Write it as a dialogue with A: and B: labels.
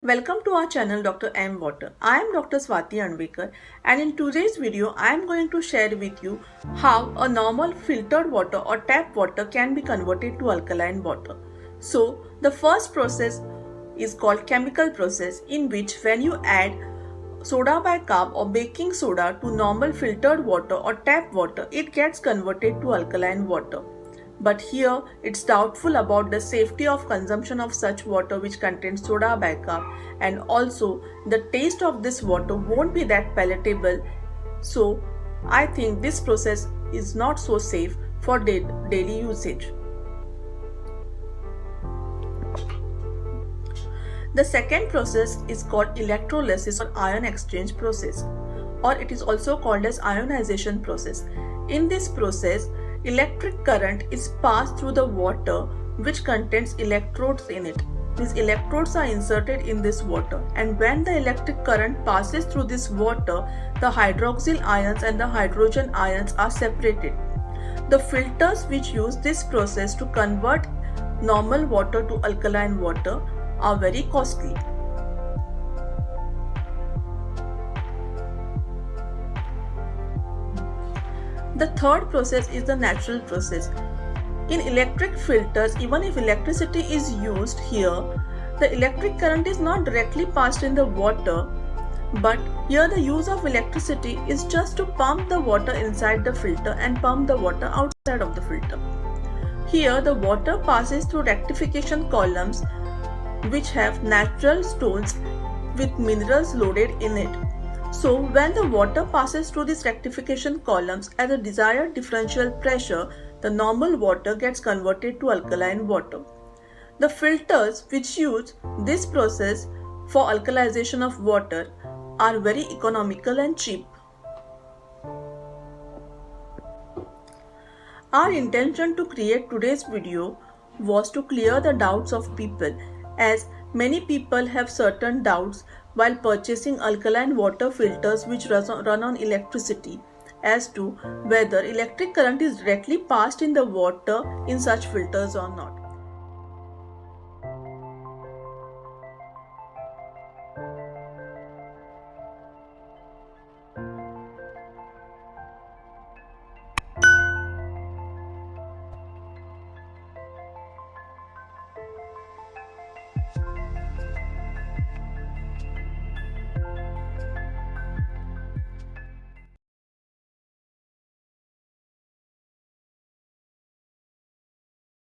A: Welcome to our channel Dr. M Water. I am Dr. Swati Anvekar, and in today's video I am going to share with you how a normal filtered water or tap water can be converted to alkaline water. So the first process is called chemical process, in which when you add soda bicarb or baking soda to normal filtered water or tap water, it gets converted to alkaline water. But here it's doubtful about the safety of consumption of such water which contains soda bicarb, and also the taste of this water won't be that palatable. So I think this process is not so safe for daily usage. The second process is called electrolysis or ion exchange process, or it is also called as ionization process. In this process, electric current is passed through the water which contains electrodes in it. These electrodes are inserted in this water, and when the electric current passes through this water, the hydroxyl ions and the hydrogen ions are separated. The filters which use this process to convert normal water to alkaline water are very costly. The third process is the natural process. In electric filters, even if electricity is used here, the electric current is not directly passed in the water, but here the use of electricity is just to pump the water inside the filter and pump the water outside of the filter. Here the water passes through rectification columns which have natural stones with minerals loaded in it. So when the water passes through these rectification columns at the desired differential pressure, the normal water gets converted to alkaline water. The filters which use this process for alkalization of water are very economical and cheap. Our intention to create today's video was to clear the doubts of people, as many people have certain doubts while purchasing alkaline water filters which run on electricity as to whether electric current is directly passed in the water in such filters or not.